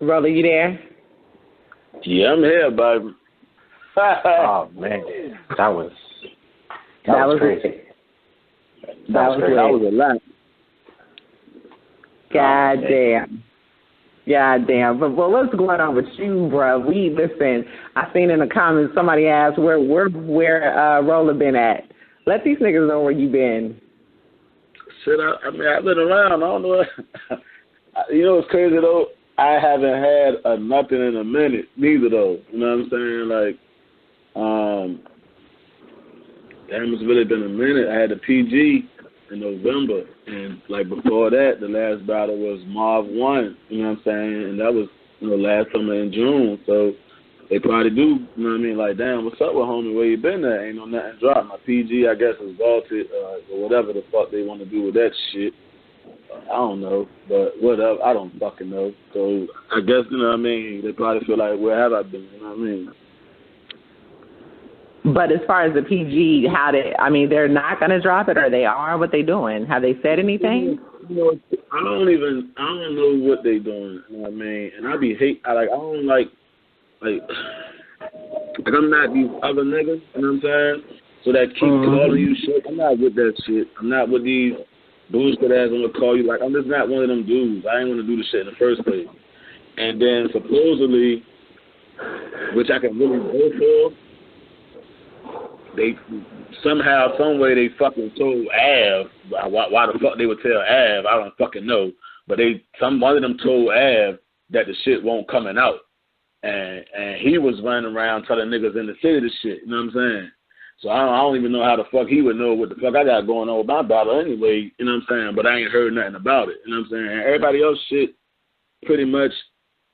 Rolla, you there? Yeah, I'm here, baby. Oh man, that was crazy. It. That was a lot. God damn. God damn. But what's going on with you, bro? Listen. I seen in the comments somebody asked where Rolla been at. Let these niggas know where you been. Shit, I mean, I've been around. I don't know. You know what's crazy though? I haven't had a nothing in a minute, neither though. You know what I'm saying? Like, damn, it's really been a minute. I had a PG in November, and like before that, the last battle was Marv 1. You know what I'm saying? And that was last summer in June. So they probably do. You know what I mean? Like, damn, what's up with homie? Where you been at? Ain't no nothing dropped. My PG, I guess, is vaulted or whatever the fuck they want to do with that shit. I don't know, but whatever. I don't fucking know. So I guess, you know what I mean, they probably feel like, where have I been? You know what I mean? But as far as the PG, they're not going to drop it, or they are? What they doing? Have they said anything? I don't know what they doing. You know what I mean? And I don't like, I'm not these other niggas, you know what I'm saying? So that keep calling you shit. I'm not with that shit. I'm not with these bullshit ass gonna call you. Like, I'm just not one of them dudes. I ain't want to do the shit in the first place. And then supposedly, which I can really go for, they somehow, some way, they fucking told Av. Why the fuck they would tell Av? I don't fucking know. But one of them told Av that the shit won't coming out, and he was running around telling niggas in the city the shit. You know what I'm saying? So I don't even know how the fuck he would know what the fuck I got going on with my battle anyway. You know what I'm saying? But I ain't heard nothing about it. You know what I'm saying? And everybody else shit pretty much,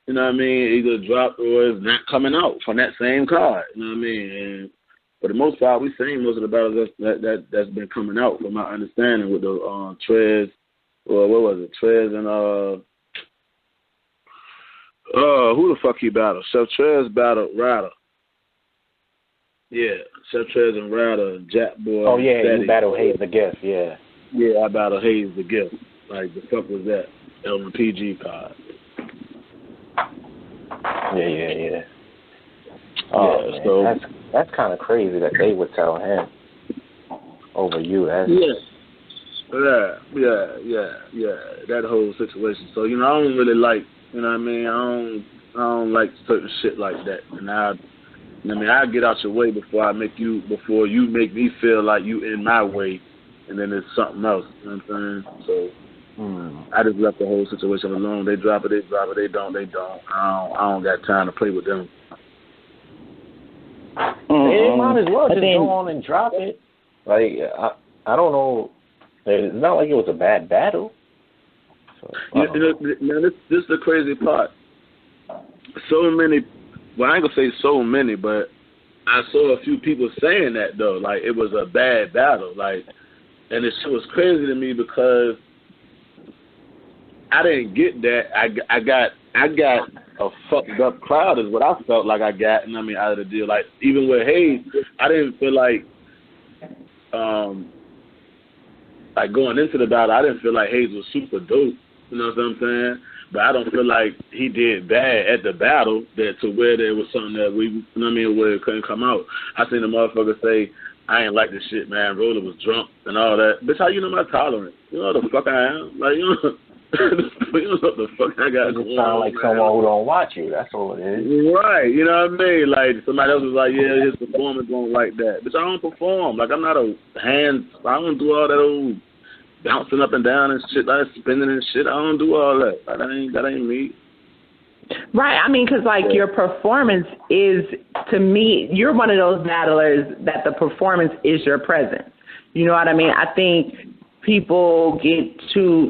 you know what I mean, either dropped or is not coming out from that same card. You know what I mean? And for the most part, we seen most of the battles that's been coming out, from my understanding, with the Trez, or what was it, Trez and who the fuck he battled? Chef Trez battled Ryder. Yeah, Chef Trez and Ryder, Jack Boy. Oh yeah, you battled Hayes the Gift. Yeah. Yeah, I battled Hayes the Gift. Like, the fuck was that? That was a PG card. Yeah. Oh, yeah, man. so that's kind of crazy that they would tell him over you. That's yeah, that whole situation. So, I don't really like, you know what I mean? I don't like certain shit like that. And I get out your way before you make me feel like you in my way, and then it's something else. You know what I'm saying? So I just left the whole situation alone. They drop it, they don't. I don't got time to play with them. They might as well just go on and drop it. Like, I don't know. It's not like it was a bad battle. So, now this is the crazy part. So many, well, I ain't gonna say so many, but I saw a few people saying that though, like it was a bad battle, like, and it was crazy to me because I didn't get that. I got a fucked up crowd is what I felt like I got, out of the deal. Like, even with Hayes, I didn't feel like going into the battle, I didn't feel like Hayes was super dope. You know what I'm saying? But I don't feel like he did bad at the battle to where there was something that where it couldn't come out. I seen the motherfucker say, I ain't like this shit, man. Rolla was drunk and all that. Bitch, how you know my tolerance? You know what the fuck I am? Like, you know what the fuck I got going on. You sound like someone who don't watch you. That's all it is. Right. You know what I mean? Like, somebody else was like, yeah, his performance don't like that. Bitch, I don't perform. Like, I'm not I don't do all that old bouncing up and down and shit, like spinning and shit. I don't do all that. Like, that ain't me. Right. I mean, because, like, your performance is, to me, you're one of those battlers that the performance is your presence. You know what I mean? I think people get too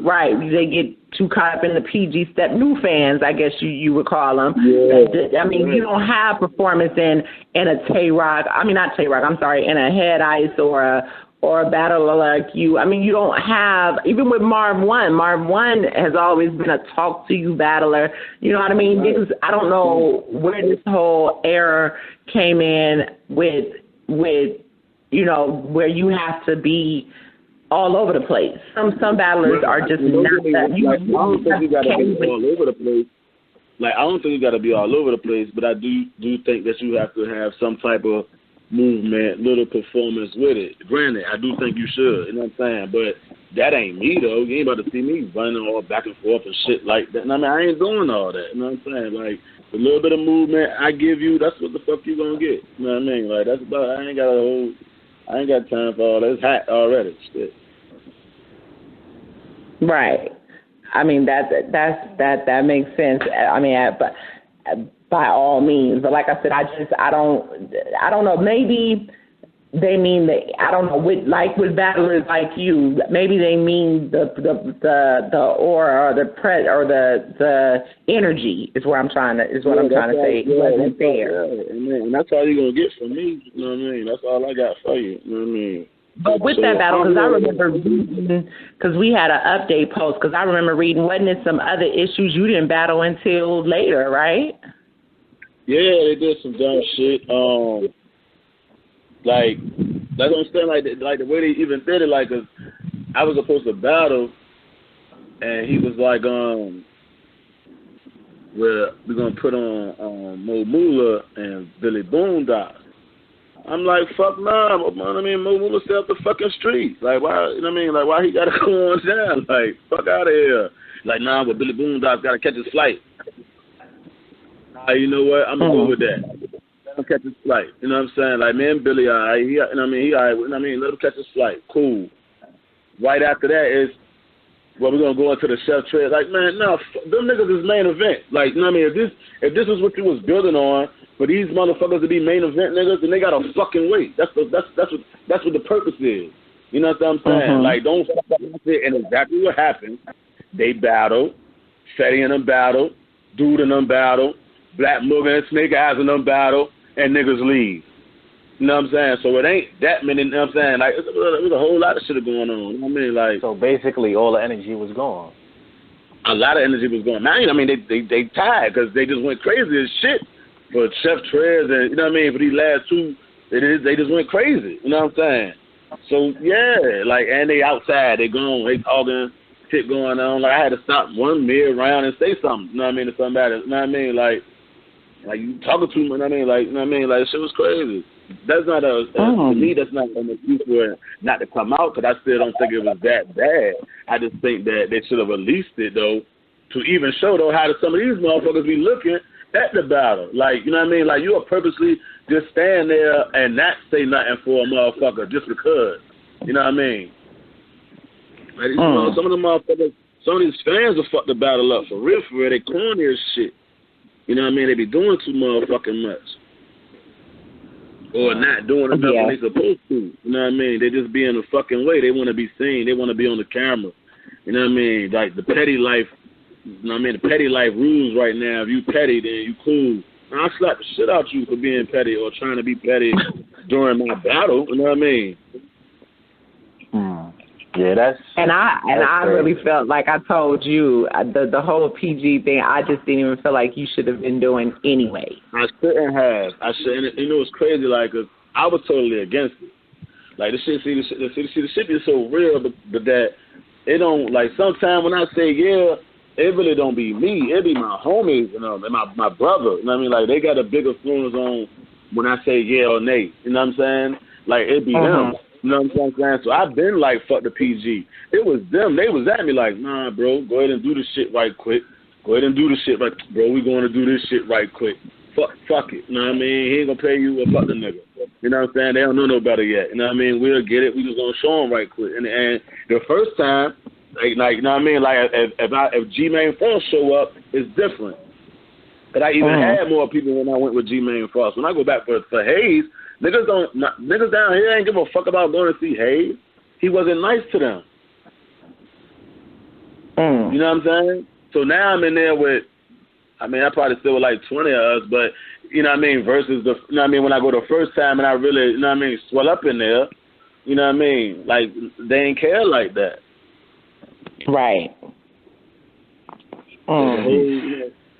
caught up in the PG step, new fans, I guess you would call them. Yeah. I mean, you don't have performance in a Tay-Rock, not Tay-Rock, I'm sorry, in a Head Ice or a battler like you. I mean, you don't have, even with Marv 1. Marv 1 has always been a talk-to-you battler. You know what I mean? Right. I don't know where this whole era came in with where you have to be all over the place. Some battlers are just not that. I don't think you got to be all over the place. like, I don't think you got to be all over the place, but I do think that you have to have some type of movement, little performance with it. Granted, I do think you should, you know what I'm saying? But that ain't me, though. You ain't about to see me running all back and forth and shit like that. And I mean, I ain't doing all that, you know what I'm saying? Like, the little bit of movement I give you, that's what the fuck you gonna get. You know what I mean? Like, that's about, I ain't got time for all that. It's hot already. Shit. Right. I mean, that makes sense. I mean, but by all means. But like I said, I don't know. Maybe they mean that, I don't know, with battlers like you, maybe they mean the aura or the energy is what I'm trying to say. It wasn't there. And that's all you're gonna get from me. You know what I mean? That's all I got for you. You know what I mean? But with that battle, because I remember reading, because we had an update post, because I remember reading, wasn't it some other issues you didn't battle until later, right? Yeah, they did some dumb shit. Like, that's what I'm saying, like the way they even did it, like, 'cause I was supposed to battle, and he was like, we're gonna put on Mo Moolah and Billy Boondock. I'm like, fuck nah, I mean, Mo Moolah stay up the fucking street. Like, why, you know what I mean? Like, why he gotta go on down? Like, fuck out of here. Like, nah, but Billy Boondock's gotta catch his flight. You know what? I'm gonna go with that. Let him catch his flight. You know what I'm saying? Like, man, Billy, all right. He all right. You know what I mean? Let him catch his flight. Cool. Right after that is, well, we're gonna go into the chef trade. Like, man, no, them niggas is main event. Like, you know what I mean? If this is what you was building on, for these motherfuckers to be main event niggas, then they gotta fucking wait. That's what the purpose is. You know what I'm saying? Mm-hmm. Like, don't fuck up with it. And exactly what happened. They battled. Fetty and them battled. Dude and them battled. Black Morgan and Snake Eyes and them battle, and niggas leave. You know what I'm saying? So it ain't that many, you know what I'm saying? Like, there's a whole lot of shit going on. You know what I mean? Like, so basically all the energy was gone. A lot of energy was gone. I mean, they tied because they just went crazy as shit for Chef Trez and, you know what I mean, for these last two, they just went crazy. You know what I'm saying? So, yeah, like, and they outside. They gone, they talking, shit going on. Like, I had to stop one mid-round and say something, you know what I mean, to somebody. You know what I mean? Like you talking to me, you know what I mean? Like, you know what I mean? Like, shit was crazy. That's not to me, that's not an excuse for it not to come out, because I still don't think it was that bad. I just think that they should have released it, though, to even show, though, how some of these motherfuckers be looking at the battle. Like, you know what I mean? Like, you'll purposely just stand there and not say nothing for a motherfucker just because. You know what I mean? Like, some of the motherfuckers, some of these fans will fuck the battle up for real, they corny as shit. You know what I mean? They be doing too motherfucking much. Or not doing enough when they supposed to. You know what I mean? They just be in a fucking way. They want to be seen. They want to be on the camera. You know what I mean? Like, the petty life, you know what I mean? The petty life rules right now. If you petty, then you cool. I'll slap the shit out you for being petty or trying to be petty during my battle. You know what I mean? Yeah, that's I really felt like I told you the whole PG thing. I just didn't even feel like you should have been doing anyway. I shouldn't have. You know, it's crazy. Like, 'cause I was totally against it. Like, the shit is so real, but that it don't, like, sometimes when I say yeah, it really don't be me. It be my homies, you know, and my brother. You know what I mean? Like, they got a bigger influence on when I say yeah or nay. You know what I'm saying? Like, it be them. You know what I'm saying? So I've been like, fuck the PG. It was them. They was at me like, nah, bro, go ahead and do this shit right quick. Go ahead and do this shit right, bro. We going to do this shit right quick. Fuck it. You know what I mean? He ain't gonna pay you or fuck the nigga. You know what I'm saying? They don't know no better yet. You know what I mean? We'll get it. We just gonna show them right quick. And the first time, like you know what I mean? Like, if G-Main Force show up, it's different. But I even had more people when I went with G-Main Force. When I go back for Hayes, niggas down here ain't give a fuck about going to see Hayes. He wasn't nice to them. You know what I'm saying? So now I'm in there with, I mean, I probably still with like 20 of us, but, you know what I mean, versus the, you know what I mean, when I go the first time and I really, you know what I mean, swell up in there, you know what I mean? Like, they ain't care like that. Right.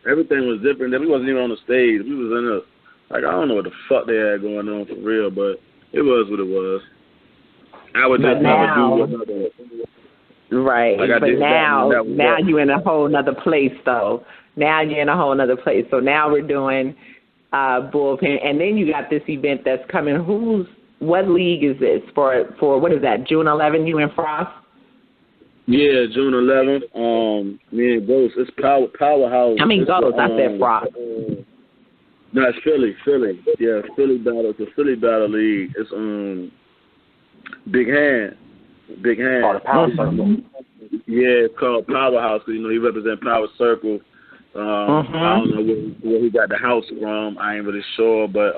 Everything was different. We wasn't even on the stage. We was in a, like, I don't know what the fuck they had going on for real, but it was what it was. I would just never do what Right. Like but now you're in a whole nother place, though. Now you're in a whole nother place. So now we're doing bullpen, and then you got this event that's coming. What league is this for? What is that? June 11th. You and Frost? Yeah, June 11th. Me and Ghost. It's Powerhouse. I mean Ghost. I said Frost. No, it's Philly. Yeah, Philly battle. It's a Philly battle league. It's Big Hand. Part of Power Circle. Yeah, it's called Powerhouse. You know, he represents Power Circle. I don't know where he got the house from. I ain't really sure, but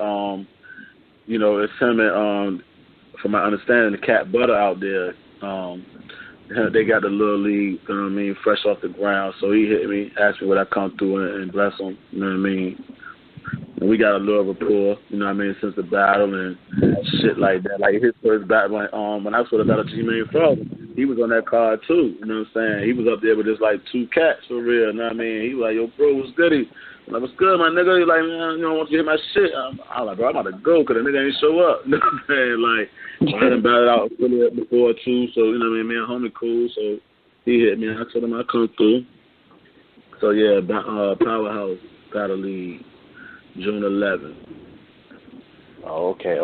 you know, it's him and from my understanding, the Cat Butter out there. They got the little league, you know what I mean, fresh off the ground. So he hit me, asked me would I come through and bless him, you know what I mean. And we got a little rapport, you know what I mean, since the battle and shit like that. Like his first battle, when I saw the battle G-Main Frog, he was on that card too, you know what I'm saying? He was up there with just like 2 cats for real, you know what I mean? He was like, yo, bro, what's goody? I'm like, what's good, my nigga? He like, man, you don't want you to hear my shit. I'm like, bro, I'm about to go because the nigga ain't show up. You know what I'm saying? Like, I done battled out before too, so, you know what I mean? Me and homie cool, so he hit me and I told him I'd come through. So, yeah, Powerhouse Battle League, June 11th. Okay.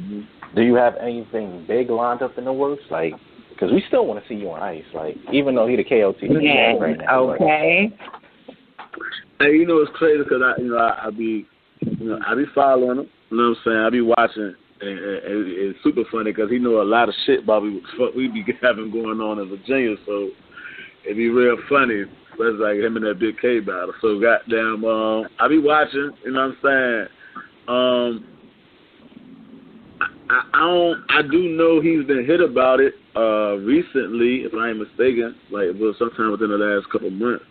Mm-hmm. Do you have anything big lined up in the works? Like, because we still want to see you on ice, like, even though he the KOT right now. Okay. Hey, you know it's crazy because I be following him. You know what I'm saying? I be watching, and it's super funny because he know a lot of shit about what we be having going on in Virginia. So it be real funny, especially like him in that Big K battle. So goddamn, I be watching. You know what I'm saying? I do know he's been hit about it recently, if I ain't mistaken. Like it was sometime within the last couple months.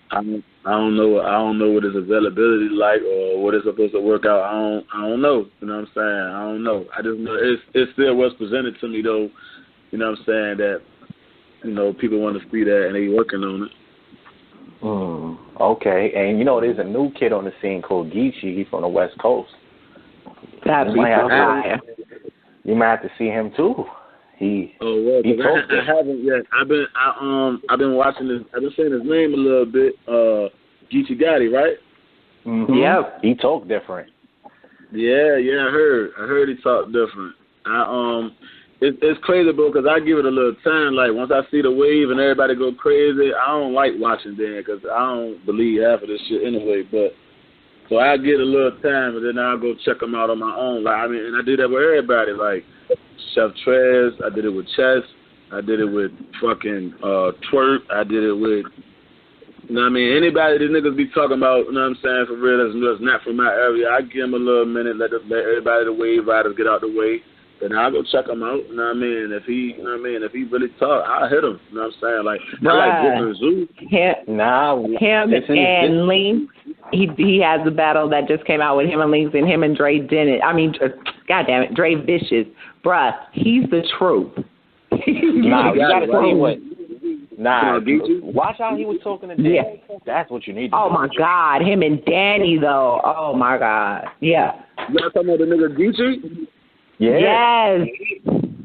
I don't know what his availability like or what it's supposed to work out. I don't know. You know what I'm saying? I don't know. I just know it still was presented to me though. You know what I'm saying, that you know people want to see that and they working on it. Okay, and you know there's a new kid on the scene called Geechee. He's from the West Coast. That'd be fire. You might have to see him too. He I haven't yet. I've been watching this. I've been saying his name a little bit. Geechee Gotti, right? Mm-hmm. Yep. He talk different. Yeah. I heard he talk different. It's crazy, bro, because I give it a little time. Like once I see the wave and everybody go crazy, I don't like watching then because I don't believe half of this shit anyway. But so I get a little time and then I'll go check them out on my own. Like I mean, and I do that with everybody. Like Chef Trez, I did it with Chess, I did it with fucking Twerk, I did it with, you know what I mean, anybody that niggas be talking about, you know what I'm saying, for real, that's not from my area, I give them a little minute, let everybody, the wave riders get out the way, then I'll go check him out, you know what I mean, if he really talk, I'll hit him, you know what I'm saying, like, I like Brooklyn Zoo. Him and Links, he has a battle that just came out with him and Links and him and Dre Dennett, goddamn it, Dre Vicious. Bruh, he's the truth. You gotta see what. Watch how he was talking to Danny. Yeah. That's what you need to do. My God. Him and Danny, though. Oh, my God. Yeah. Y'all talking about the nigga Geechee? Yeah. Yes.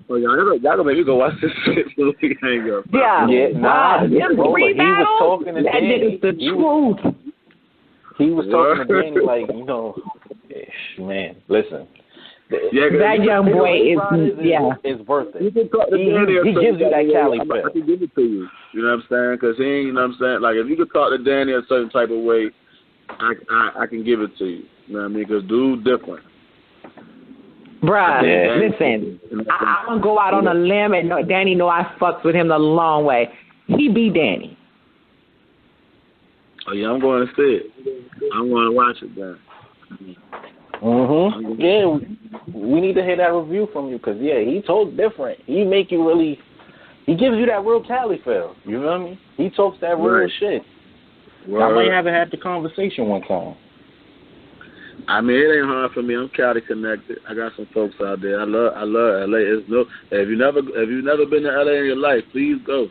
Oh, y'all gonna make me go watch this shit so we can hang up. Yeah. He was talking to Danny. That nigga's the truth. He was talking to Danny like, you know, man, listen. That young boy is worth it. You can talk to Danny he gives you that Cali feel. I can give it to you. You know what I'm saying? Because you know what I'm saying? Like, if you could talk to Danny a certain type of way, I can give it to you. You know what I mean? Because dude different. Bruh, listen, I'm going to go out on a limb and Danny know I fucks with him the long way. He be Danny. Oh, yeah, I'm going to see it. I'm going to watch it, man. Yeah, we need to hear that review from you because, he talks different. He make you really, he gives you that real Cali feel. You know what I mean? He talks that real shit. I might have had the conversation one time. I mean, it ain't hard for me. I'm Cali connected. I got some folks out there. I love LA. If you never been to LA in your life, please go.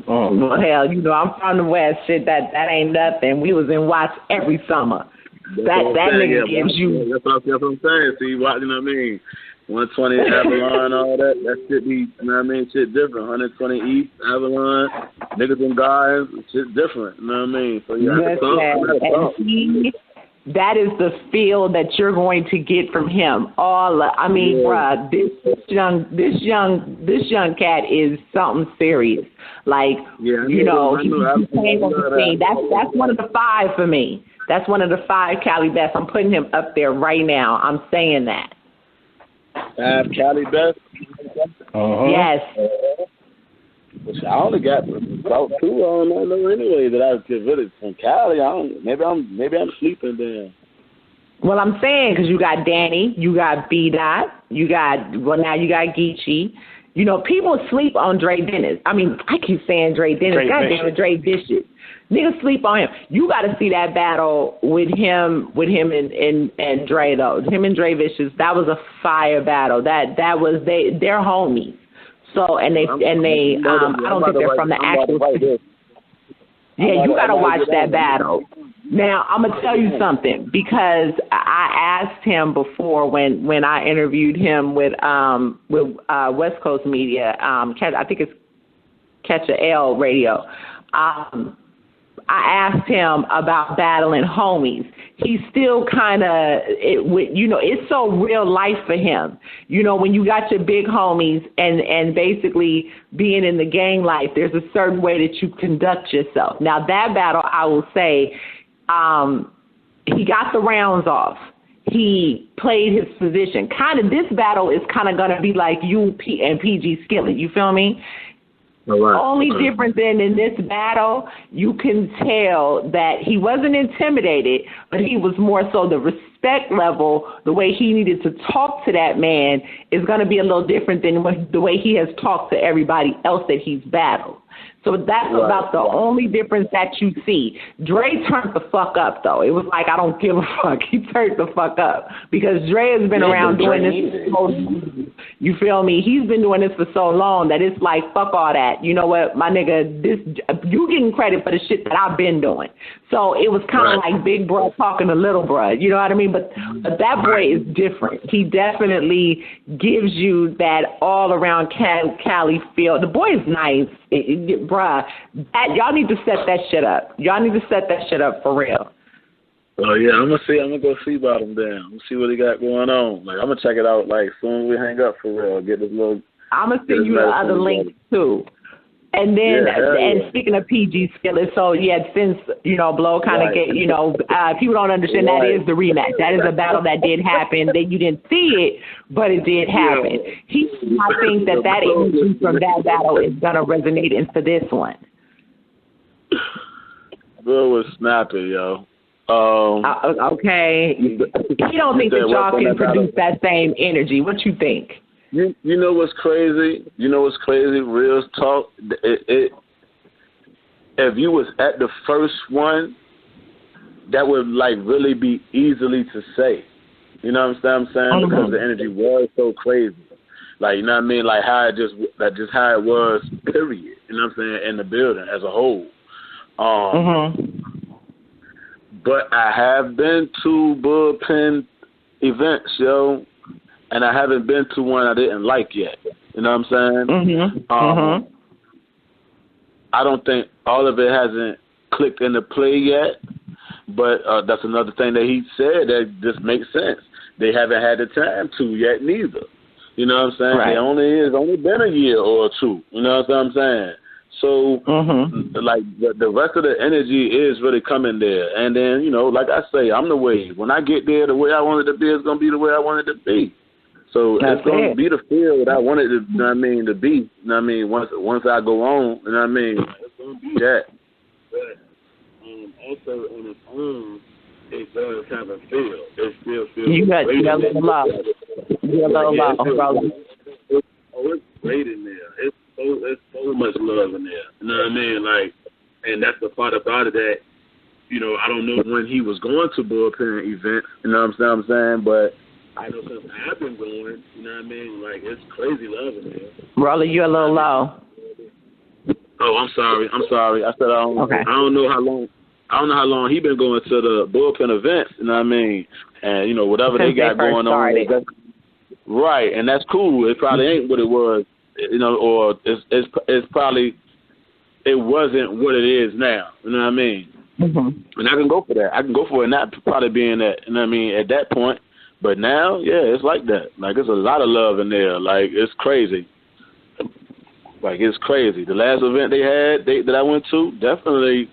Well, hell, you know, I'm from the West. Shit, that ain't nothing. We was in Watts every summer. That nigga gives you. That's what I'm saying. See, you know what I mean? 120 Avalon, all that shit be, you know what I mean? Shit different. 120 East, Avalon, niggas and guys, shit different. You know what I mean? So you have to talk. That is the feel that you're going to get from him. Bruh, this young cat is something serious. Like, he came on the scene. That's one of the 5 for me. That's one of the 5 Cali best. I'm putting him up there right now. I'm saying that. 5 Cali best? Yes. I only got about 2 on there anyway that I could really from Cali. Maybe I'm sleeping then. Well, I'm saying because you got Danny, you got B-Dot, now you got Geechee. You know, people sleep on Dre Dennis. I mean, I keep saying Dre Dennis. Goddamn, Dre Vicious. Niggas sleep on him. You got to see that battle with him and Dre though. Him and Dre Vicious. That was a fire battle. That was they're homies. So I don't think they're from the actual. Yeah, you got to watch that battle. Now I'm gonna tell you something because I asked him before when I interviewed him with West Coast Media. I think it's Catch a L Radio. I asked him about battling homies. He's still kind of, it's so real life for him. You know, when you got your big homies and basically being in the gang life, there's a certain way that you conduct yourself. Now, that battle, I will say, he got the rounds off. He played his position. This battle is kind of going to be like you and PG Skillet. You feel me? Right. Only difference in this battle, you can tell that he wasn't intimidated, but he was more so the respect level, the way he needed to talk to that man is going to be a little different than the way he has talked to everybody else that he's battled. So that's about the only difference that you see. Dre turned the fuck up, though. It was like, I don't give a fuck. He turned the fuck up because Dre has been around doing this. You feel me? He's been doing this for so long that it's like, fuck all that. You know what, my nigga, you getting credit for the shit that I've been doing. So it was kind of like big bro talking to little bro. You know what I mean? But that boy is different. He definitely gives you that all around Cali feel. The boy is nice. Bruh, y'all need to set that shit up. Y'all need to set that shit up for real. Oh yeah, I'm gonna go see about him then. I'm gonna see what he got going on. Like I'm gonna check it out like soon as we hang up for real. Get this little. I'm gonna send you the other links too. And then, speaking of PG Skillet, so since Blow kind of get, people don't understand that is the rematch. That is a battle that did happen. That you didn't see it, but it did happen. I think that energy from that battle is gonna resonate into this one. Bill was snappy, yo. Okay. You don't think that y'all can produce that same energy? What you think? You know what's crazy? Real talk. If you was at the first one, that would like really be easily to say. You know what I'm saying? Because the energy was so crazy. Like, you know what I mean? Like how how it was, period. You know what I'm saying? In the building as a whole. But I have been to bullpen events, yo. And I haven't been to one I didn't like yet. You know what I'm saying? I don't think all of it hasn't clicked into play yet. But that's another thing that he said that just makes sense. They haven't had the time to yet neither. You know what I'm saying? Right. It's only been a year or two. You know what I'm saying? So, like, the rest of the energy is really coming there. And then, like I say, I'm the way. When I get there, the way I want it to be is going to be the way I want it to be. So it's going to be the feel that I want it to, to be. You know what I mean? Once I go on, you know what I mean? It's going to be that. But also on its own, it does have a feel. It still feels you got a little low. You're a little low, it's great in there. It's so much love in there. You know what I mean? Like, and that's the part about it that, I don't know when he was going to bullpen events. You know what I'm saying? But I know since I've been going, you know what I mean? Like, it's crazy love in there. Rolla, you're a little low. Oh, I'm sorry. I said I don't know how long. I don't know how long he been going to the bullpen events. You know what I mean? And whatever they got going on. Right, and that's cool. It probably ain't what it was, or it's probably it wasn't what it is now. You know what I mean? Mm-hmm. And I can go for that. I can go for it not probably being that. You know what I mean? At that point, but now, yeah, it's like that. Like there's a lot of love in there. Like it's crazy. Like it's crazy. The last event that I went to, definitely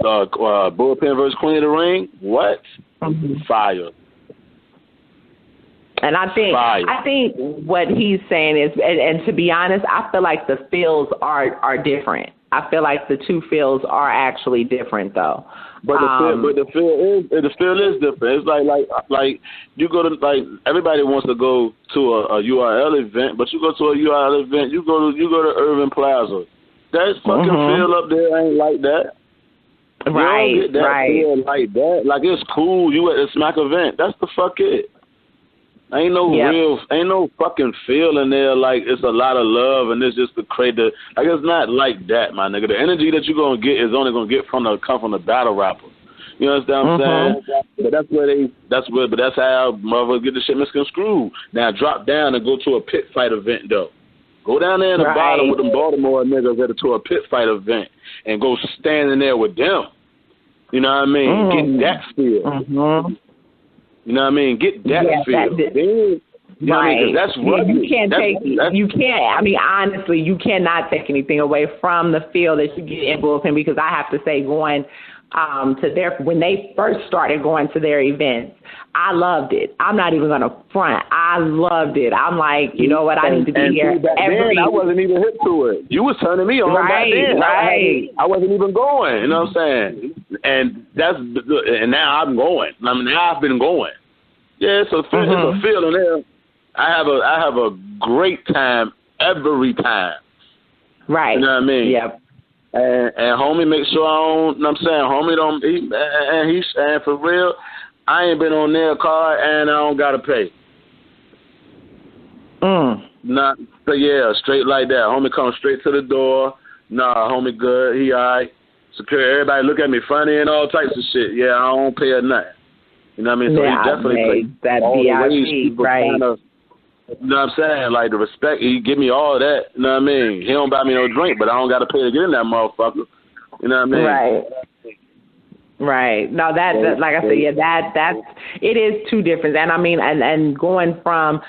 Bullpen versus Queen of the Ring. What? Fire. And I think what he's saying is, and to be honest, I feel like the feels are different. I feel like the two feels are actually different, though. But the feel is different. It's like you go to everybody wants to go to a URL event, but you go to a URL event, you go to Irving Plaza. That fucking feel up there ain't like that. Right, you don't get that feel like that. Like it's cool. You at a smack event. That's the fuck it. Ain't no fucking feel in there. Like it's a lot of love, and it's just the crazy. Like it's not like that, my nigga. The energy that you're gonna get is only gonna come from the battle rapper. You understand what I'm saying? But that's how motherfuckers get the shit misconstrued. Now drop down and go to a pit fight event though. Go down there in the bottom with them Baltimore niggas to a pit fight event and go stand in there with them. You know what I mean? Get that feel. You know what I mean? Get that feel. You know what I mean? 'Cause that's what you can't. I mean, honestly, you cannot take anything away from the feel that you get in Bullpen, because I have to say, going to when they first started going to their events, I loved it. I'm not even gonna front. I loved it. I'm like, you know what? I need to be here every. I wasn't even hip to it. You was turning me on back then. I wasn't even going. You know what I'm saying? And now I'm going. I mean, now I've been going. Yeah, it's a feeling there. I have a great time every time. Right. You know what I mean? Yep. And homie, make sure I don't. You know what I'm saying, homie, don't. And for real, I ain't been on their card, and I don't gotta pay. Not, so yeah, straight like that. Homie comes straight to the door. Nah, homie, good. He alright. Security, everybody look at me funny and all types of shit. Yeah, I don't pay a nothing. You know what I mean? So he definitely plays that all VIP, the ways, right? Kinda, you know what I'm saying? Like the respect, he give me all that. You know what I mean? He don't buy me no drink, but I don't got to pay to get in that motherfucker. You know what I mean? Right. Right. No, that like I said, that's it is two different. And I mean, and going from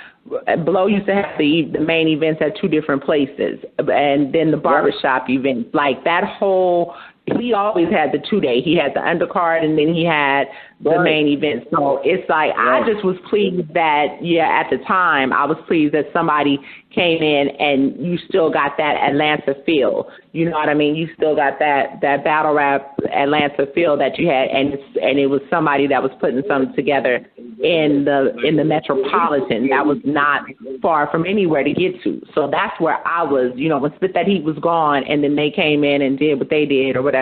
Blow used to have the main events at two different places, and then the barbershop events, like that whole. He always had the 2-day. He had the undercard, and then he had the main event. So it's like I just was pleased that, at the time, I was pleased that somebody came in and you still got that Atlanta feel. You know what I mean? You still got that battle rap Atlanta feel that you had, and it was somebody that was putting something together in the metropolitan that was not far from anywhere to get to. So that's where I was, when Spit That Heat was gone, and then they came in and did what they did or whatever,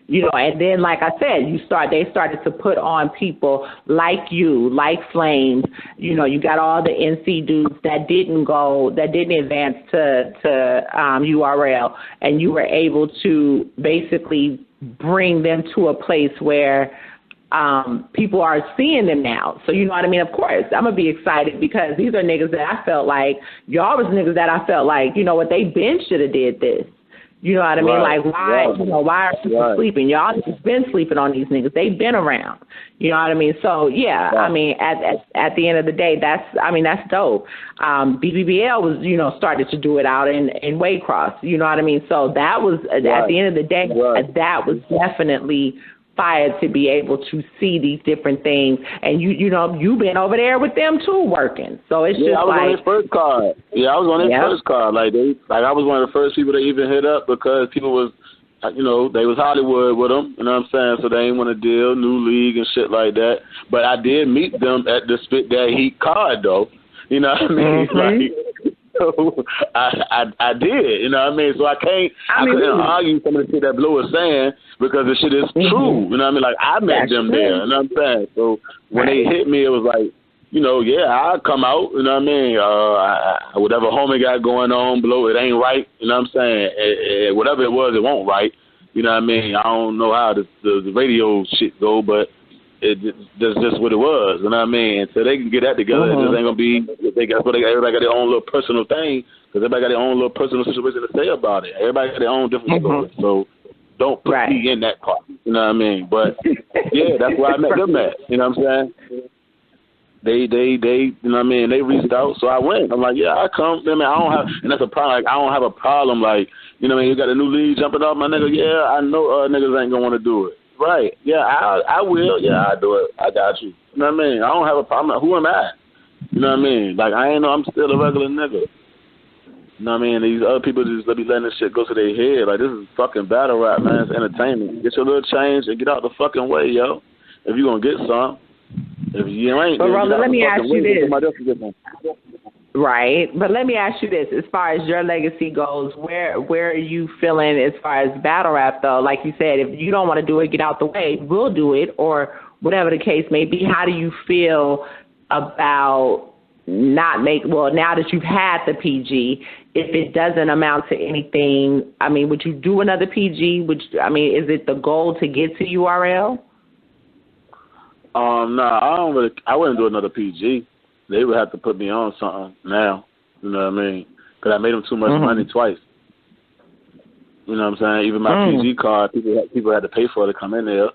and then like I said, they started to put on people like you, like Flames, you got all the NC dudes that didn't advance to URL, and you were able to basically bring them to a place where people are seeing them now. So you know what I mean? Of course, I'm going to be excited because these are niggas that I felt like, y'all was niggas that I felt like, they been should have did this. You know what I mean? Like, why are people sleeping? Y'all just been sleeping on these niggas. They've been around. You know what I mean? So, I mean, at the end of the day, that's dope. BBBL was, started to do it out in Waycross. You know what I mean? So that was, at the end of the day, that was definitely fired to be able to see these different things, and you've been over there with them too working. So it's just I was on their first card. I was on their first card. Like I was one of the first people to even hit up because people was, they was Hollywood with them. You know what I'm saying? So they ain't want to deal new league and shit like that. But I did meet them at the Spit That Heat card though. You know what I mean? Like. So I did, you know what I mean? So I couldn't argue some of the shit that Blue was saying because the shit is true, you know what I mean? Like I met them there, you know what I'm saying? So when they hit me, it was like, I'll come out, you know what I mean? Whatever homie got going on, Blue, it ain't right, you know what I'm saying? Whatever it was, it won't right, you know what I mean? I don't know how the radio shit go, but that's just what it was. You know what I mean? Until they can get that together, it just ain't gonna be. Everybody got their own little personal thing, because everybody got their own little personal situation to say about it. Everybody got their own different story. So don't put me in that part. You know what I mean? But yeah, that's where I met them at. You know what I'm saying? They, you know what I mean? They reached out, so I went. I'm like, yeah, I come. I mean, I don't have, and that's a problem. Like, I don't have a problem. Like, you know what I mean? You got a new lead jumping off, my nigga. Yeah, I know niggas ain't gonna want to do it. Right? Yeah, I will. Yeah, I do it. I got you. You know what I mean? I don't have a problem. Who am I? You know what I mean? Like, I ain't know. I'm still a regular nigga. You know what I mean? These other people just be letting this shit go to their head. Like, this is fucking battle rap, man. It's entertainment. Get your little change and get out the fucking way, yo. If you gonna get some. If you ain't, but Rolla, let me ask you this. Right, but let me ask you this: as far as your legacy goes, where are you feeling as far as battle rap though? Like you said, if you don't want to do it, get out the way. We'll do it, or whatever the case may be. How do you feel about now that you've had the PG? If it doesn't amount to anything, I mean, would you do another PG? Is it the goal to get to URL? No, I wouldn't do another PG. They would have to put me on something now. You know what I mean? Because I made them too much money twice. You know what I'm saying? Even my PG card, people had to pay for it to come in there.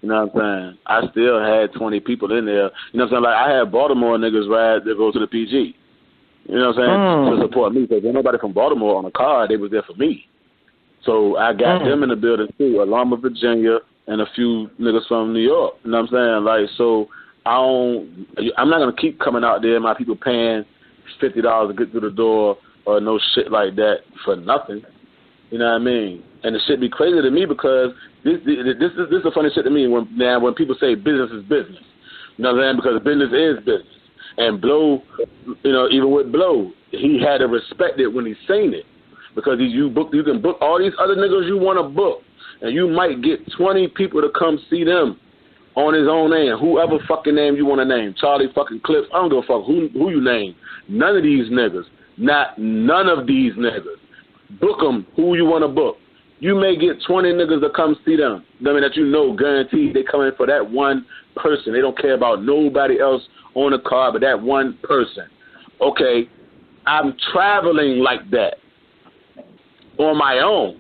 You know what I'm saying? I still had 20 people in there. You know what I'm saying? Like, I had Baltimore niggas ride to go to the PG. You know what I'm saying? To support me. Because there's nobody from Baltimore on the card. They was there for me. So I got them in the building too, along with Virginia and a few niggas from New York. You know what I'm saying? Like, so I'm not going to keep coming out there, my people paying $50 to get through the door or no shit like that for nothing. You know what I mean? And the shit be crazy to me because this is the funny shit to me when people say business is business. You know what I'm saying? Because business is business. And Blow, you know, even with Blow, he had to respect it when he seen it. Because you can book all these other niggas you want to book. And you might get 20 people to come see them on his own name. Whoever fucking name you want to name. Charlie fucking Clips. I don't give a fuck who you name. None of these niggas. None of these niggas. Book them who you want to book. You may get 20 niggas to come see them. I mean, that you know guaranteed they come in for that one person. They don't care about nobody else on the card but that one person. Okay, I'm traveling like that on my own.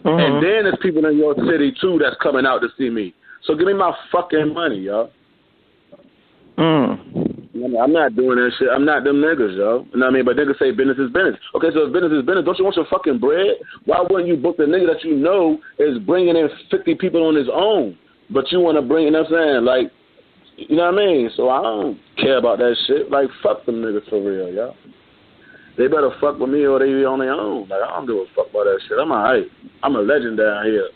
And then there's people in your city, too, that's coming out to see me. So give me my fucking money, y'all. I'm not doing that shit. I'm not them niggas, yo. You know what I mean? But niggas say business is business. Okay, so if business is business, don't you want your fucking bread? Why wouldn't you book the nigga that you know is bringing in 50 people on his own? But you want to bring, you know what I'm saying? Like, you know what I mean? So I don't care about that shit. Like, fuck them niggas for real, y'all. They better fuck with me or they be on their own. Like, I don't give a fuck about that shit. I'm alright. I'm a legend down here.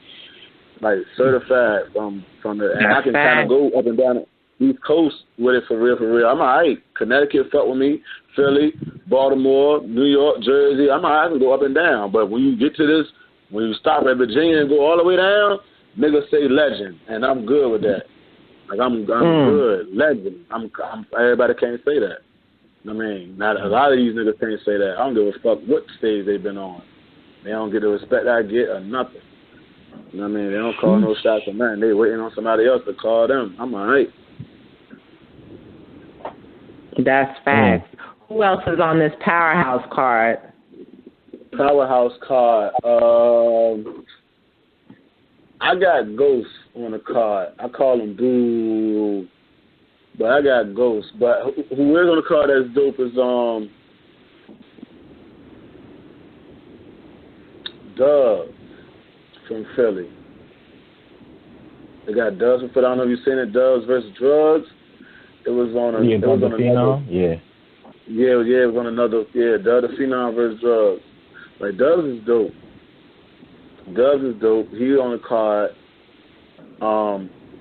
Like, certified from the, and I can kind of go up and down the East Coast with it for real, for real. I'm alright. Connecticut fuck with me. Philly, Baltimore, New York, Jersey. I'm alright. I can go up and down. But when you get to this, when you stop at Virginia and go all the way down, niggas say legend. And I'm good with that. Like, I'm good. Legend. Everybody can't say that. I mean, not a lot of these niggas can't say that. I don't give a fuck what stage they've been on. They don't get the respect I get or nothing. You know what I mean? They don't call no shots or nothing. They waiting on somebody else to call them. I'm alright. That's facts. Who else is on this Powerhouse card? Powerhouse card. I got Ghost on the card. I call him Boo. But I got Ghost. But who is on the card that's dope is Dub from Philly. They got Dubs from Philly. I don't know if you've seen it. Dubs versus Drugs. It was on a. Yeah, it was on another. Yeah. Yeah, it was on another. Yeah, Dub the Phenom versus Drugs. Like, Dubs is dope. Dubs is dope. He on the card.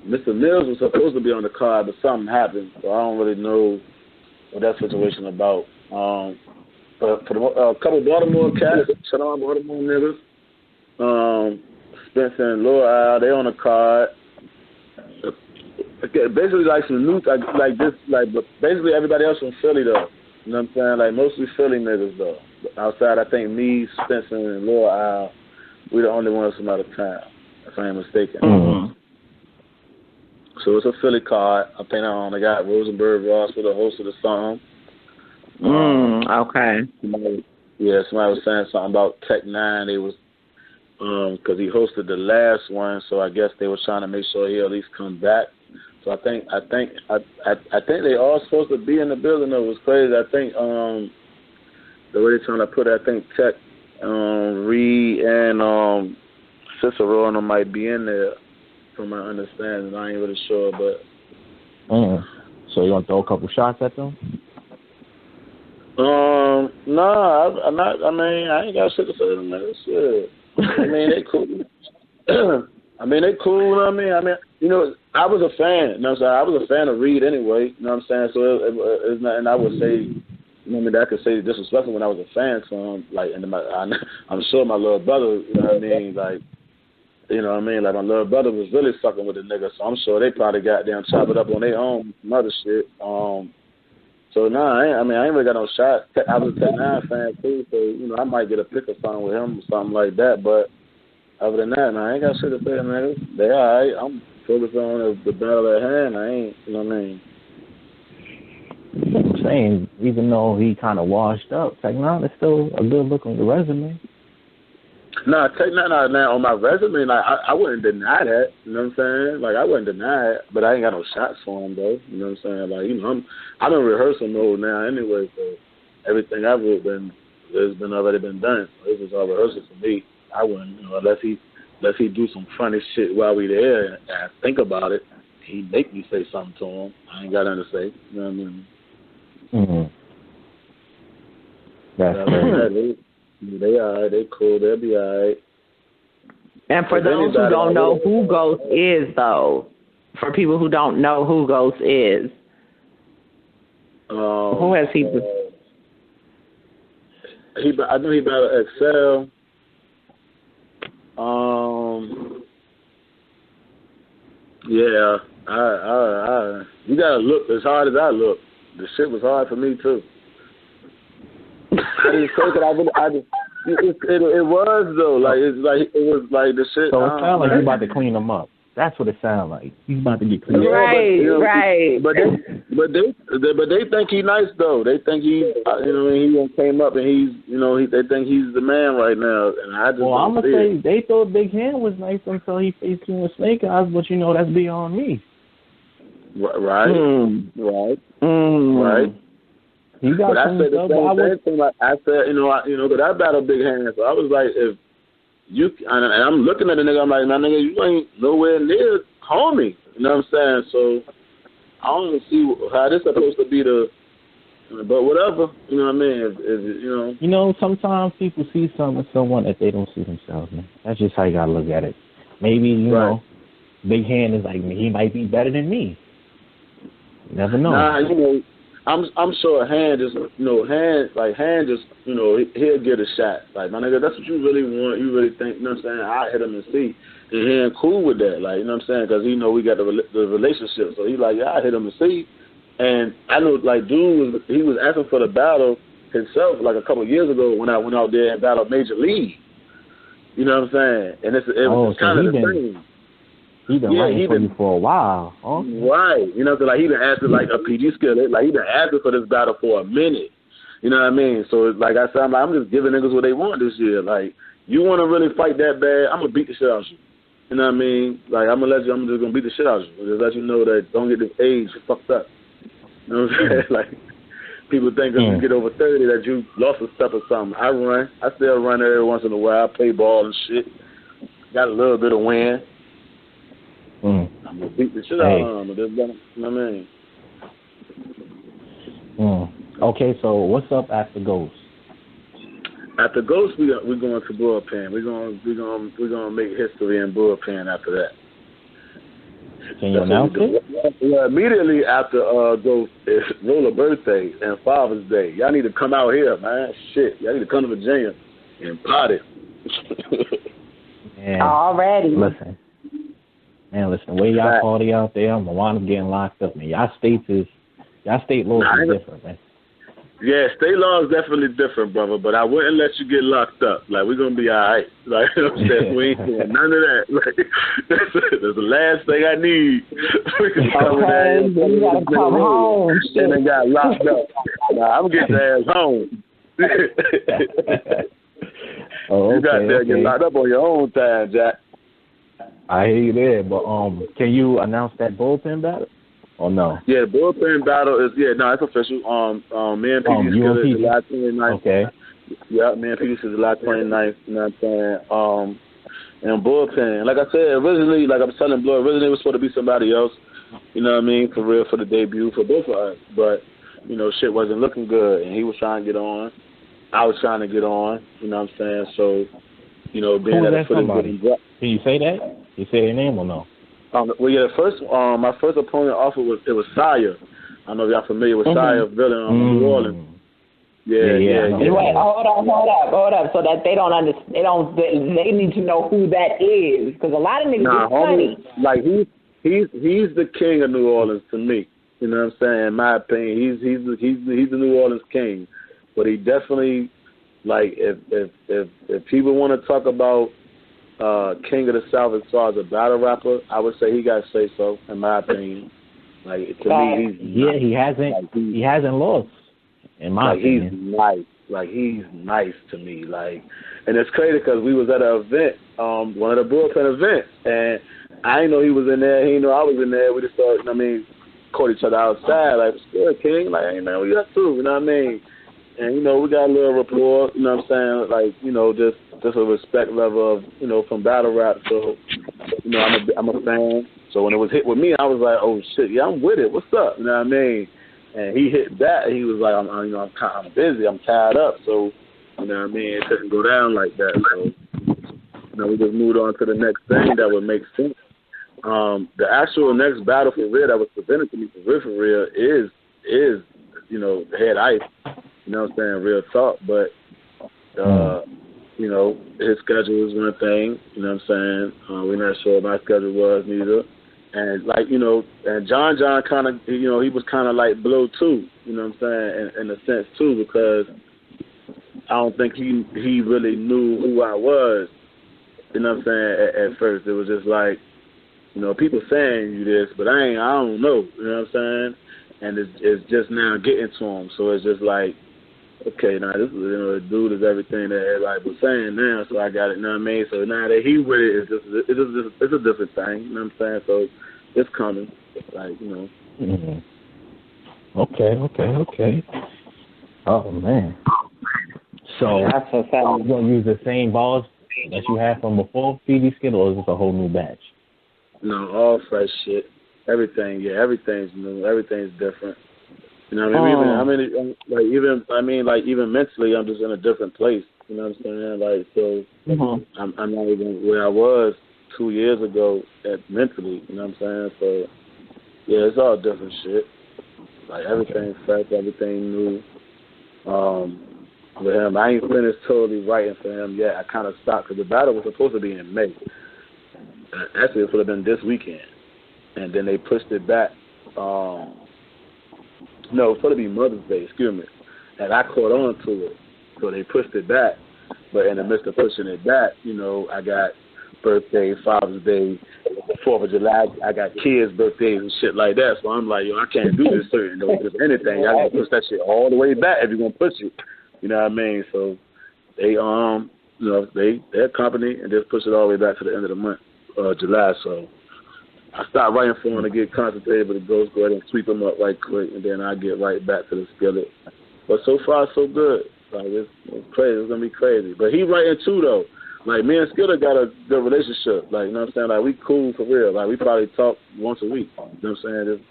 Mr. Mills was supposed to be on the card, but something happened, so I don't really know what that situation about. But for a couple of Baltimore cats, shout out Baltimore niggas. Spencer and Laura, they on the card. Basically, like some new, like this, like, but basically everybody else from Philly though. You know what I'm saying? Like, mostly Philly niggas though. Outside, I think me, Spencer, and Laura, we the only ones from out of town, if I ain't mistaken. So it's a Philly card. I think they got Rosenberg Ross for the host of the song. Okay. Somebody was saying something about Tech Nine. They was because he hosted the last one, so I guess they were trying to make sure he at least come back. So I think they all supposed to be in the building. Though. It was crazy. I think the way they're trying to put it, I think Tech, Reed, and Cicero and them might be in there, from my understanding. I ain't really sure, but. So you want to throw a couple shots at them? No, I'm not. I mean, I ain't got shit to say to them. Man. Shit. I mean, they cool. They cool. I mean, you know, I was a fan. You know what I'm saying? I was a fan of Reed anyway. You know what I'm saying? So it's not, and I would say, you know, I could say disrespectful when I was a fan. So I'm sure my little brother, you know what I mean, like. You know what I mean? Like, my little brother was really fucking with the nigga, so I'm sure they probably got down, chop it up on their own, some other shit. So, I ain't really got no shot. I was a Tech 9 fan, too, so, you know, I might get a pick or something with him or something like that, but other than that, I ain't got shit to say, man. They all right. I'm focused on the battle at hand. I ain't, you know what I mean? I'm saying, even though he kind of washed up, Tech 9 is still a good look on the resume. Nah, Tech 9 now on my resume, like, I wouldn't deny that, you know what I'm saying? Like, I wouldn't deny it, but I ain't got no shots for him, though, you know what I'm saying? Like, you know, I'm in rehearsal mode now anyway, so everything I've already been done. So this is all rehearsal for me. I wouldn't, you know, unless he do some funny shit while we there and I think about it, he make me say something to him. I ain't got nothing to say, you know what I mean? They all right. They cool. They'll be all right. And for those who don't know who Ghost is, though, for people who don't know who Ghost is, who has he? I know he battled Excel. Yeah. You gotta look as hard as I look. The shit was hard for me too. I didn't take it. It was though. Like it was like the shit. So it sounds like you about to clean them up. That's what it sounds like. He's about to get cleaned up. Right. But they think he nice though. They think he, he came up and they think he's the man right now. And I just I'm gonna say they thought Big Hand was nice until he faced you with Snake Eyes, but that's beyond me. Right. Right. You got but I said the same thing. Like I said, but I battled Big Hand, so I was like, if you and I'm looking at the nigga, I'm like, my nigga, you ain't nowhere near homie. You know what I'm saying? So I don't even see how this supposed to be but whatever. You know what I mean? If sometimes people see something in someone that they don't see themselves, man. That's just how you gotta look at it. Maybe you know, Big Hand is like, he might be better than me. You never know. I'm sure Hand just he'll get a shot. Like, my nigga, that's what you really want. You really think, you know what I'm saying? I hit him and see. And he ain't cool with that. Like, you know what I'm saying? Because we got the relationship. So he like, yeah, I hit him and see. And I know, like, dude was asking for the battle himself, like, a couple of years ago when I went out there and battled Major League. You know what I'm saying? And it was kind of the same. He been waiting for you for a while. Huh? Right. You know, so like he been asking like a PG skillet. Like he been asking for this battle for a minute. You know what I mean? So like I said, I'm just giving niggas what they want this year. Like, you want to really fight that bad, I'm going to beat the shit out of you. You know what I mean? Like, I'm just going to beat the shit out of you. Just let you know that don't get this age fucked up. You know what I'm saying? Like, people think when you get over 30 that you lost a step or something. I still run every once in a while. I play ball and shit. Got a little bit of wind. I'm going to beat the shit out of them. You know what I mean? Okay, so what's up after Ghost? After Ghost, we're going to Bullpen. We're gonna make history in Bullpen after that. Can you announce it? Yeah, immediately after Ghost is Rolla birthday and Father's Day. Y'all need to come out here, man. Shit, y'all need to come to Virginia and party. Already. Listen, the way y'all party out there, I'm gonna wind up getting locked up, man. Y'all state laws is different, man. Yeah, state law is definitely different, brother, but I wouldn't let you get locked up. Like, we're going to be all right. Like, you know what I'm saying? We ain't doing none of that. Like, that's the last thing I need. Okay, you got to come home. And then got locked up. Nah, I'm getting the ass home. You got to get locked up on your own time, Jack. I hear you there, but can you announce that bullpen battle? Or no? Yeah, bullpen battle is it's official. Me and PD Skiller is July 29th. Okay. Yeah, me and PD is July 29th. You know what I'm saying? And bullpen, like I said, originally, like I was telling Blue, originally it was supposed to be somebody else. You know what I mean? For real, for the debut for both of us. But shit wasn't looking good, and he was trying to get on. I was trying to get on. You know what I'm saying? So, being that somebody. Can you say that? You say their name or no? My first opponent offer was Sire. I don't know if y'all familiar with Sire Villain from New Orleans. Yeah. Wait, hold up, so that they don't understand. They need to know who that is, because a lot of niggas are funny. Like he's the king of New Orleans to me. You know what I'm saying? In my opinion, he's the New Orleans king. But he definitely, like, if people want to talk about King of the South as far as a battle rapper, I would say he got to say so, in my opinion. Like, to me, he hasn't lost, in my opinion. He's nice. Like, he's nice to me. Like, and it's crazy because we was at an event, one of the bullpen events, and I didn't know he was in there. He didn't know I was in there. We just started, caught each other outside. Like, what's good, King? Like, hey, man, what you up to? You know what I mean? And, we got a little rapport, you know what I'm saying? Like, just a respect level of, from battle rap. So, I'm a fan. So when it was hit with me, I was like, oh, shit, yeah, I'm with it. What's up? You know what I mean? And he hit that. He was like, I'm busy. I'm tied up. So, you know what I mean? It couldn't go down like that. So, we just moved on to the next thing that would make sense. The actual next battle for real that was presented to me for real is Head Ice. You know what I'm saying? Real talk. But, his schedule was one thing. You know what I'm saying? We're not sure my schedule was neither. And, and John kind of, he was kind of like blow too. You know what I'm saying? In a sense too, because I don't think he really knew who I was. You know what I'm saying? At first. It was just like, people saying you this, but I don't know. You know what I'm saying? And it's just now getting to him. So it's just like, okay, now this is, the dude is everything that everybody was saying now, so I got it, you know what I mean? So now that he with it, it's a different thing, you know what I'm saying? So it's coming, like, Mm-hmm. Okay. Oh, man. So you're going to use the same bars that you had from before, PD Skid, or is this a whole new batch? No, all fresh shit. Everything's new. Everything's different. You know what I mean? Even mentally, I'm just in a different place. You know what I'm saying? Like, so I'm not even where I was 2 years ago mentally. You know what I'm saying? So, yeah, it's all different shit. Like, everything's fresh, everything new. With him, I ain't finished totally writing for him yet. I kind of stopped because the battle was supposed to be in May. Actually, it would have been this weekend. And then they pushed it back. No, it was supposed to be Mother's Day, excuse me. And I caught on to it. So they pushed it back. But in the midst of pushing it back, I got birthday, Father's Day, 4th of July. I got kids' birthdays and shit like that. So I'm like, I can't do this certain just anything. Y'all got to push that shit all the way back if you're going to push it. You know what I mean? So they, their company, and just push it all the way back to the end of the month, July. So I stopped writing for him to get concentrated, but the ghost go ahead and sweep him up right quick, and then I get right back to the skillet. But so far, so good. Like, it's crazy. It's going to be crazy. But he writing too, though. Like, me and Skillet got a good relationship. Like, you know what I'm saying? Like, we cool for real. Like, we probably talk once a week. You know what I'm saying? It's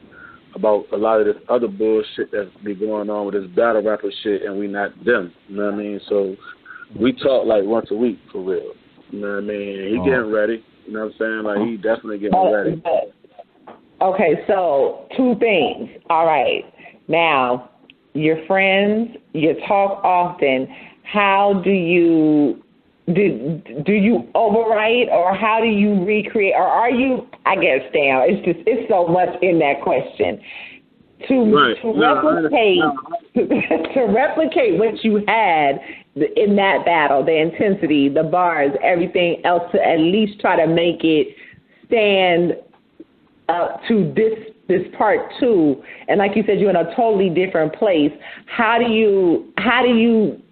about a lot of this other bullshit that's be going on with this battle rapper shit, and we not them. You know what I mean? So we talk, like, once a week for real. You know what I mean? He getting ready. You know what I'm saying? Like, he definitely getting ready. Okay, so 2 things. All right. Now, you're friends, you talk often. How do you overwrite, or how do you recreate, or are you, I guess, damn, it's so much in that question. to replicate what you had in that battle, the intensity, the bars, everything else, to at least try to make it stand up to this part two. And like you said, you're in a totally different place. How do you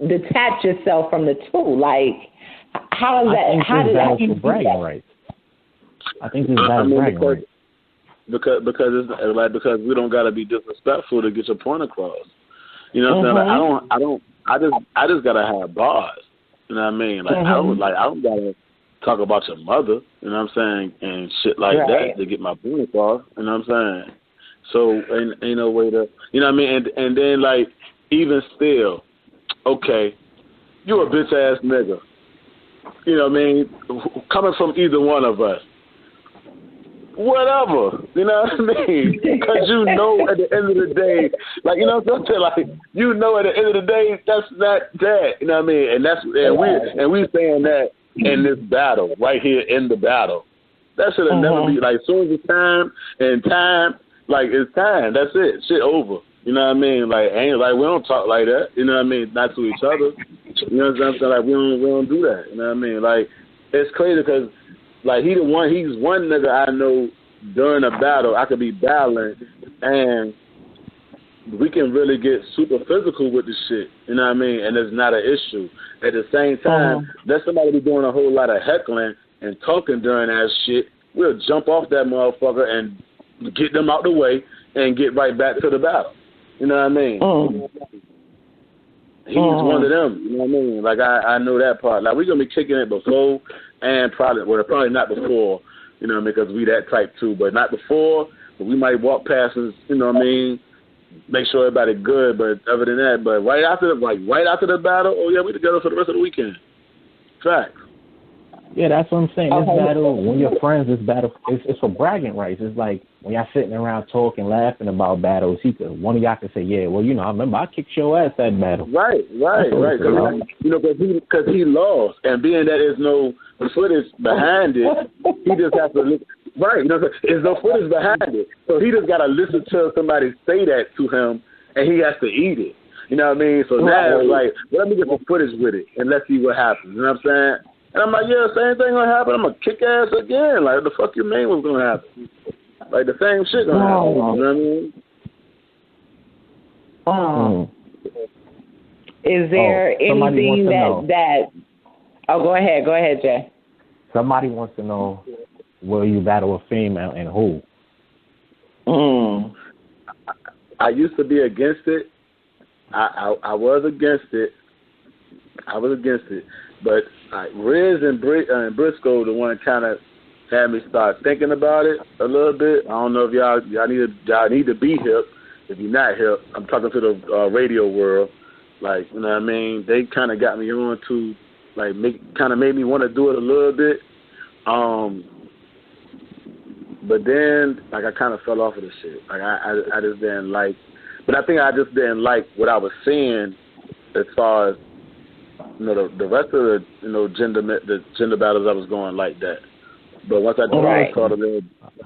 detach yourself from the two? Like, how is that? How do you do that? Right. I think this battle bragging right. Because we don't gotta be disrespectful to get your point across. You know what I'm saying? Like, I just gotta have bars. You know what I mean? Like I don't gotta talk about your mother, you know what I'm saying, and shit like that to get my point across. You know what I'm saying? So ain't no way to, you know what I mean? And then like even still, okay, you a bitch ass nigga. You know what I mean? Coming from either one of us. Whatever, you know what I mean? Because you know at the end of the day, like, you know what I'm saying? Like, you know at the end of the day, that's not that, you know what I mean? And we saying that in this battle, right here in the battle. That should have never be, like, as soon as it's time, like, it's time, that's it, shit over. You know what I mean? Like, ain't like, we don't talk like that, you know what I mean? Not to each other, you know what I'm saying? Like, we don't do that, you know what I mean? Like, it's crazy because, like, he's one nigga I know during a battle I could be battling and we can really get super physical with this shit, you know what I mean? And it's not an issue. At the same time, there's somebody be doing a whole lot of heckling and talking during that shit. We'll jump off that motherfucker and get them out the way and get right back to the battle. You know what I mean? He's one of them, you know what I mean? Like, I know that part. Like, we're going to be kicking it before and probably not before, you know what I mean, because we that type too, but not before. But we might walk past us, you know what I mean, make sure everybody good, but other than that, but right after the battle, oh yeah, we together for the rest of the weekend. Facts. Yeah, that's what I'm saying. This battle, when you're friends, this battle, it's for bragging rights. It's like when y'all sitting around talking, laughing about battles, one of y'all can say, yeah, well, you know, I remember I kicked your ass that battle. Right. Cause, you know, because he lost, and being that there's no footage behind it, he just has to look. Right, you know, there's no footage behind it, so he just got to listen to somebody say that to him, and he has to eat it. You know what I mean? So now it's like, well, let me get some footage with it, and let's see what happens. You know what I'm saying? And I'm like, yeah, same thing gonna happen. I'm gonna kick ass again. Like, the fuck you mean what's gonna happen? Like, the same shit gonna happen. You know what I mean? Is there anything that? Oh, go ahead, Jay. Somebody wants to know, will you battle a female and who? I used to be against it. I was against it. But Riz and Briscoe, the one kind of had me start thinking about it a little bit. I don't know if y'all need to be hip. If you're not hip, I'm talking to the radio world. Like, you know what I mean? They kind of got me on to, like, made me want to do it a little bit. But then, like, I kind of fell off of the shit. Like, I just didn't like. But I think I just didn't like what I was seeing as far as, you know, the rest of the, you know, gender battles I was going like that. But once I saw the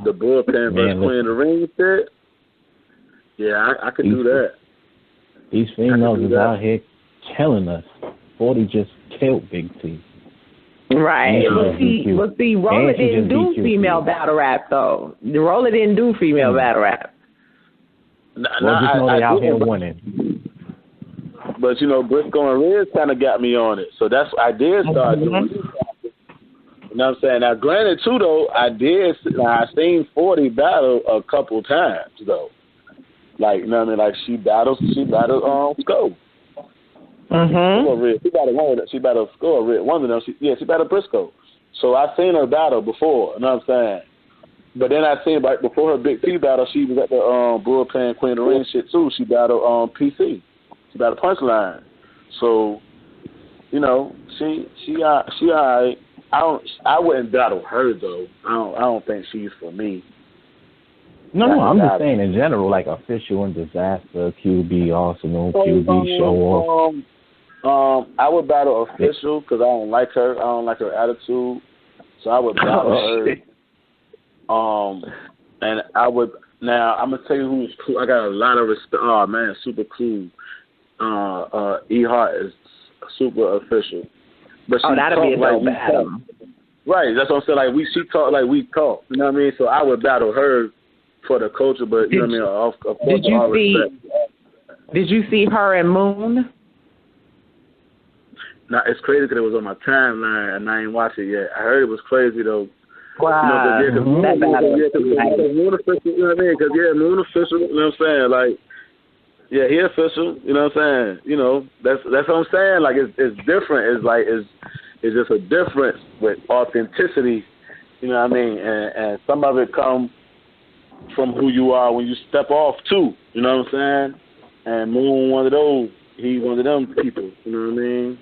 bullpen versus Queen of the Ring shit, yeah, I could do that. These females is out here killing us. 40 just killed Big T. Right. Well, see, Rolla didn't do female battle rap, though. Rolla didn't do female battle rap. Just know they out here winning. But, you know, Briscoe and Riz kind of got me on it. So that's what I did start doing. You know what I'm saying? Now, granted, too, though, I seen 40 battle a couple times, though. Like, you know what I mean? Like, she battled Scope. She battled Score. One of them, she battled Briscoe. So I seen her battle before, you know what I'm saying? But then I seen, like, before her Big T battle, she was at the bullpen Queen of the Ring shit, too. She battled PC. She battled Punchline. So, you know, she all right. I wouldn't battle her, though. I don't think she's for me. No, I'm just saying in general, like Official and Disaster, QB, Arsenal, QB, Show Off. I would battle Official because I don't like her. I don't like her attitude. So I would battle her. And I would, Now I'm gonna tell you who's cool. I got a lot of respect. Oh man, super cool. E Hart is super official. But she that'll be a dope battle. Right, that's what I'm saying. Like she talk like we talk. You know what I mean? So I would battle her for the culture, but you know what I mean. Of course, all respect. Did you see her and Moon? Now it's crazy because it was on my timeline and I ain't watched it yet. I heard it was crazy though. Wow. You know, Moon official. You know what I mean? Because Moon official. You know what I'm saying? Like, yeah, he official. You know what I'm saying? You know, that's what I'm saying. Like it's different. It's like it's just a difference with authenticity. You know what I mean? And some of it comes from who you are when you step off too. You know what I'm saying? And Moon one of those. He one of them people. You know what I mean?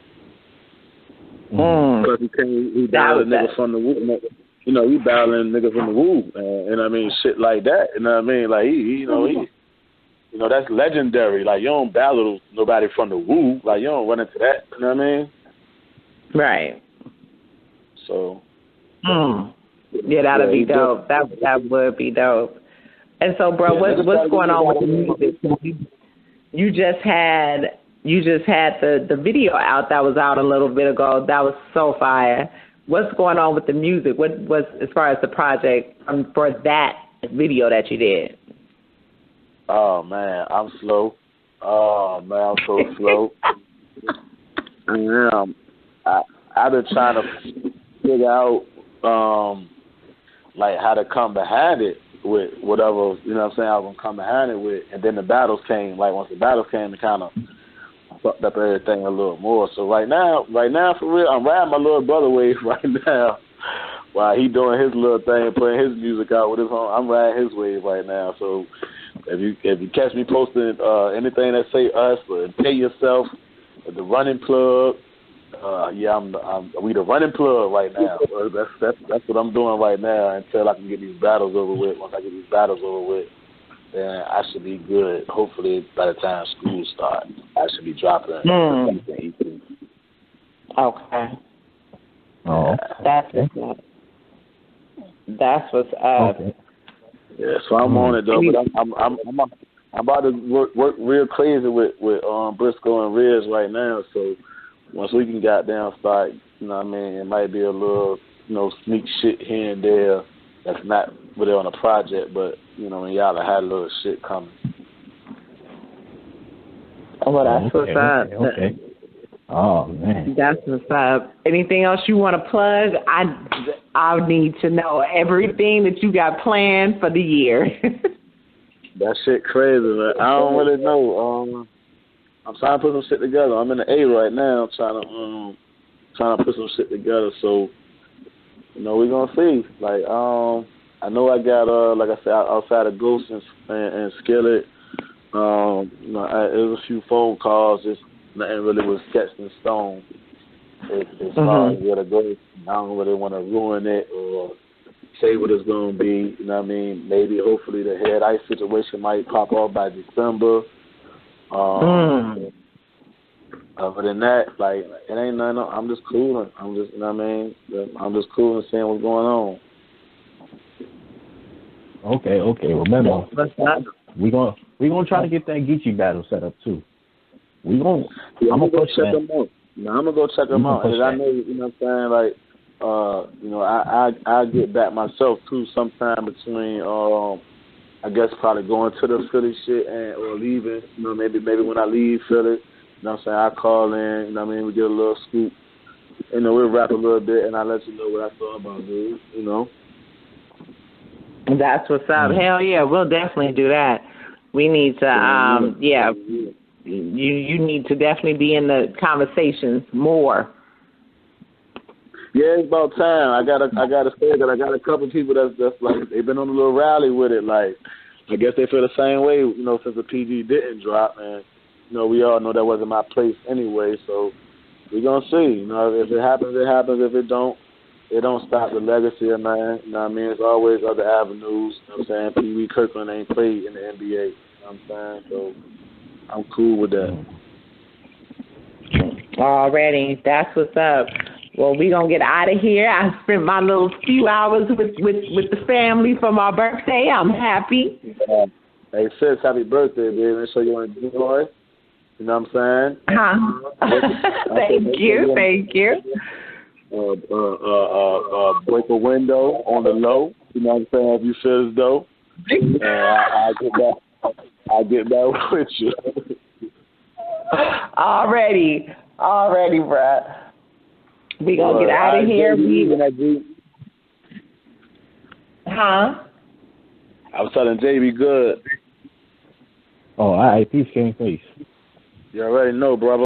Because he battling niggas from the Woo. You know, he battling niggas from the Woo, and I mean shit like that. You know what I mean? Like he that's legendary. Like you don't battle nobody from the Woo. Like you don't run into that. You know what I mean? Right. So. Yeah, that'd be dope. That would be dope. And so, bro, what's going on with the music? You just had the video out that was out a little bit ago. That was so fire. What's going on with the music? What was as far as the project for that video that you did? Oh man, I'm slow. Oh man, I'm so slow. I've been trying to figure out like how to come behind it with whatever, you know what I'm saying, I was gonna come behind it with, and then the battles came. Like once the battles came, it kind of fucked up everything a little more. So right now for real, I'm riding my little brother wave right now while he doing his little thing, putting his music out with his own. I'm riding his wave right now. So if you catch me posting anything that say us or pay yourself, the running plug, we the running plug right now. That's what I'm doing right now until I can get these battles over with. Once I get these battles over with, then I should be good. Hopefully, by the time school starts, I should be dropping. Okay. Oh, that's what's up. Okay. Yeah, so I'm on it though, but I'm about to work real crazy with Briscoe and Riz right now. So once we can goddamn start, you know what I mean, it might be a little, sneak shit here and there that's not really on a project, but when y'all have had a little shit coming. Well, that's what's up. Okay. Oh man, that's what's up. Anything else you want to plug? I need to know everything that you got planned for the year. That shit crazy, man. I don't really know. I'm trying to put some shit together. I'm in the A right now, trying to put some shit together. So, we're gonna see. Like, I know I got like I said, outside of Ghost and Skillet, it was a few phone calls. Just nothing really was sketched in stone. As far as where to go, I don't really want to ruin it or say what it's gonna be. You know what I mean? Maybe, hopefully, the head ice situation might pop off by December. Other than that, like, it ain't nothing. I'm just cooling. I'm just, I'm just cooling, seeing what's going on. Okay. Remember, we gonna try to get that Geechee battle set up too. I'm gonna push check them out. Now I'm gonna go check them out, and I know, you know what I'm saying. Like, I get back myself too sometime between I guess probably going to the Philly shit or leaving. Maybe when I leave Philly, you know what I'm saying, I call in, you know what I mean, we get a little scoop. We'll rap a little bit and I let you know what I thought about dude, That's what's up. Hell yeah, we'll definitely do that. We need to you need to definitely be in the conversations more. Yeah, it's about time. I gotta say that I got a couple people that's like, they've been on a little rally with it. Like, I guess they feel the same way, since the PG didn't drop, and we all know that wasn't my place anyway. So we're gonna see. If it happens, it happens. If it don't stop the legacy of man. You know what I mean? There's always other avenues. You know what I'm saying? Pee Wee Kirkland ain't played in the NBA. You know what I'm saying? So I'm cool with that. Already, that's what's up. Well, we gonna get out of here. I spent my little few hours with the family for my birthday. I'm happy. Hey sis, happy birthday, baby. Make sure you enjoy. You know what I'm saying? Thank you. Break a window on the low. You know what I'm saying? If you feel as though, and I'll get back with you. Already, bruh. We gonna get out of here. Huh? I was telling Jay be good. Oh, all right. Peace, King. Peace. You already know, brother.